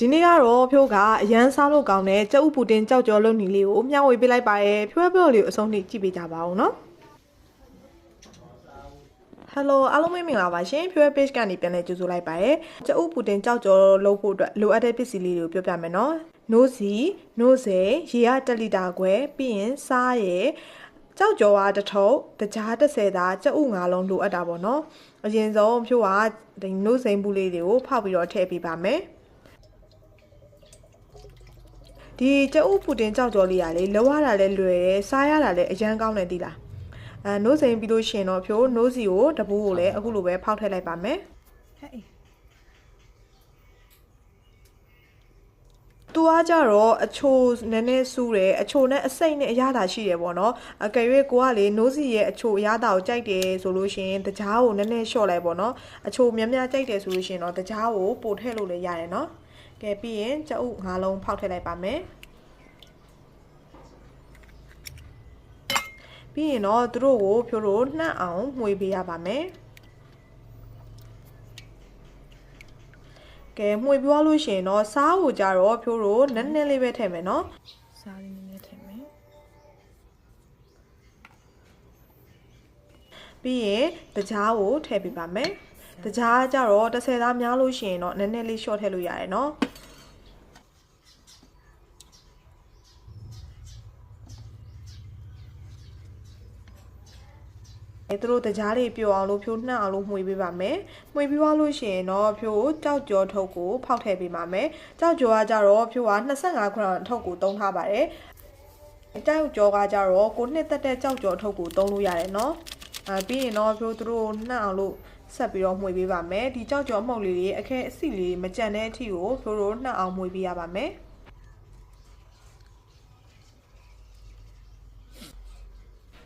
ဒီနေ့ကတော့ဖြိုးကအရန်စားလို့ကောင်းတဲ့ကြက်ဥပူတင်ကြောက်ကြော်လုံနီလေးကိုမျှဝေပေးလိုက်ပါရဲ့ဖြိုးဘလော့လေးကိုအဆုံးထိကြည့်ပေးကြပါဦးနော် Hello အားလုံးမင်္ဂလာပါရှင်ဖြိုး page ကနေပြန်လည်ကြိုဆိုလိုက်ပါရဲ့ကြက်ဥပူတင်ကြောက်ကြော်လုပ်ဖို့အတွက်လိုအပ်တဲ့ပစ္စည်းလေးတွေကိုပြောပြမယ်နော်နိုးစီနိုးစဲရေရ1လီတာခွဲပြီးရင်စားရဲ့ကြောက်ကြော်ကတစ်ထုပ်တကြား30သားကြက်ဥ9လုံးလိုအပ်တာပေါ့နော်အရင်ဆုံးဖြိုးကဒီနိုးစိမ်ဘူးလေးတွေကိုဖောက်ပြီးတော့ထည့်ပေးပါမယ်ဒီကြက်ဥပူတင်ကြောက်ကြော်လေးကလေလောရတာလည်းလွယ်တယ်စားရတာလည်းအရန်ကောင်းတယ်ဒီလားနိုးစိမ်ပြီးလို့ရှင်တော့ဖြိုးနိုးစီကိုတပူးကိုလည်းအခုလိုပဲဖောက်ထည့်လိုက်ပါမယ်ဟဲ့သူကကြတော့အချိုနည်းနည်းစူးတယ်အချိုနဲ့အစိမ့်နဲ့အရသာရှိတယ်ပေါ့နော်အကယ်၍ကိုကလေနိုးစီရဲ့အချိုအရသာကိုကြိုက်တယ်ဆိုလို့ရှင်တကြားကိုနည်းနည်းလျှော့လိုက်ပေါ့နော်အချိုများများကြိုက်တယ်ဆိုလို့ရှင်တော့တကြားကိုပို့ထည့်လို့လည်းရတယ်နော်ကဲပြီးရင်ကြက်ဥ9လုံးဖောက်ထည့်လိုက်ပါမယ်ပြီးရင်တော့သူတို့ကိုဖြိုးလို့နှံ့အောင်မှွေပေးရပါမယ်ကဲမှွေပြောလို့ရှိရင်တော့စားကိုကြတော့ဖြိုးလို့နည်းနည်းလေးပဲထည့်မယ်နော်စားလေးနည်းနည်းထည့်မယ်ပြီးရင်တကြားကိုထည့်ပေးပါမယ်တကြားကြတော့30သားများလို့ရှိရင်တော့နည်းနည်းလေး short ထည့်လို့ရတယ်နော်သူတို့တကြားလေးပျော်အောင်လို့ဖြိုးနှံ့အောင်လို့မှွေပေးပါမယ်။မှွေပြီးသွားလို့ရှိရင်တော့ဖြိုးကြောက်ကြော်ထုတ်ကိုဖောက်ထည့်ပေးပါမယ်။ကြောက်ကြော်ကကြတော့ဖြိုးက25g ထုတ်ကိုသုံးထားပါတယ်။ကြောက်ကြော်ကကြတော့ကိုနှစ်သက်တဲ့ကြောက်ကြော်ထုတ်ကိုသုံးလို့ရတယ်နော်။ပြီးရင်တော့ဖြိုးသူတို့နှံ့အောင်လို့ဆက်ပြီးတော့မှွေပေးပါမယ်။ဒီကြောက်ကြော်မှုန့်လေးတွေအခဲအစီလေးမကြံတဲ့အထိကိုဖြိုးတို့နှံ့အောင်မှွေပေးရပါမယ်။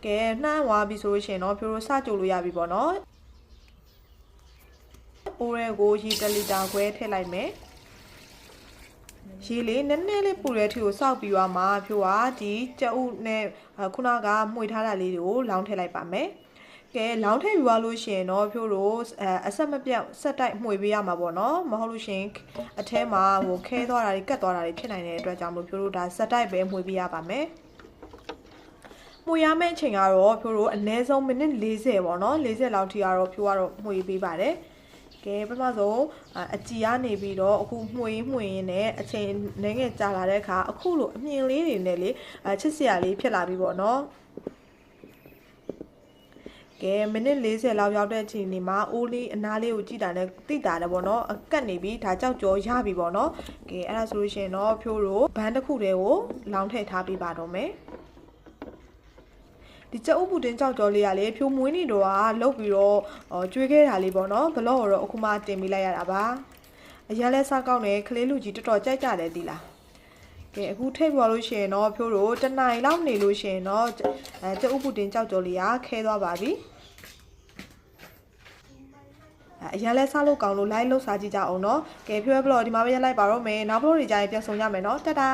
ကဲနှမ်းသွားပြီဆိုလို့ရှိရင်တော့ဖြိုးတို့စကြိုလို့ရပြီပေါ့နော်အိုးရဲကိုရေ1လီတာခွဲထည့်လိုက်မယ်ရေလေးနည်းနည်းလေးပူတဲ့အထိကိုစောက်ပြီးသွားမှဖြိုးကဒီကြက်ဥနဲ့ခုနကမှွေထားတာလေးတွေကိုလောင်းထည့်လိုက်ပါမယ်ကဲလောင်းထည့်ပြီးသွားလို့ရှိရင်တော့ဖြိုးတို့အဆက်မပြတ်ဆက်တိုက်မှွေပေးရမှာပေါ့နော်မဟုတ်လို့ရှိရင်အထဲမှာဟိုခဲသွားတာတွေကတ်သွားတာတွေဖြစ်နိုင်တဲ့အတွက်ကြောင့်မလို့ဖြိုးတို့ဒါဆက်တိုက်ပဲမှွေပေးရပါမယ်မှွေရမယ့်အချိန်ကတော့ဖြိုးတို့အနည်းဆုံးမိနစ်40ပေါ့နော်40လောက်ထိကတော့ဖြိုးကတော့မှွေပေးပါတယ်ကဲပထမဆုံးအကြည်ကနေပြီးတော့အခုမှွေရင်းနဲ့အချိန်နည်းငယ်ကြာလာတဲ့အခါအခုလိုအမြင်လေးတွေနဲ့လေချစ်စရာလေးဖြစ်လာပြီပေါ့နော်ကဲမိနစ်40လောက်ရောက်တဲ့အချိန်ဒီမှာအိုးလေးအနားလေးကိုကြည့်တာနဲ့တိတာတယ်ပေါ့နော်အကတ်နေပြီဒါကြောက်ကြောရပြီပေါ့နော်ကဲအဲ့ဒါဆိုလို့ရှိရင်တော့ဖြိုးတို့ဘန်းတစ်ခုတည်းကိုလောင်းထည့်ထားပေးပါတော့မယ်ဒီကြက်ဥပူတင်ကြောက်ကြော်လေးကလေဖြိုးမွေးနေတော့လုတ်ပြီးတော့ကျွေးခဲ့တာလေးပေါ့နော်ဘလော့တော့အခုမှတင်ပေးလိုက်ရတာပါအရင်လဲစားကောင်းတယ်ကလေးလူကြီးတော်တော်ကြိုက်ကြတယ်ဒီလားကဲအခုထိပ်ပေါ်လို့ရှိရင်တော့ဖြိုးတို့တနိုင်လောက်နေလို့ရှိရင်တော့ကြက်ဥပူတင်ကြောက်ကြော်လေးကခဲသွားပါပြီအရင်လဲစားလို့ကောင်းလို့ like လုပ်စားကြည့်ကြအောင်နော်ကဲဖြိုးဘလော့ဒီမှာပဲရလိုက်ပါတော့မယ်နောက်ဘလော့တွေကြရင်ပြန်ဆုံကြမယ်နော်တတာ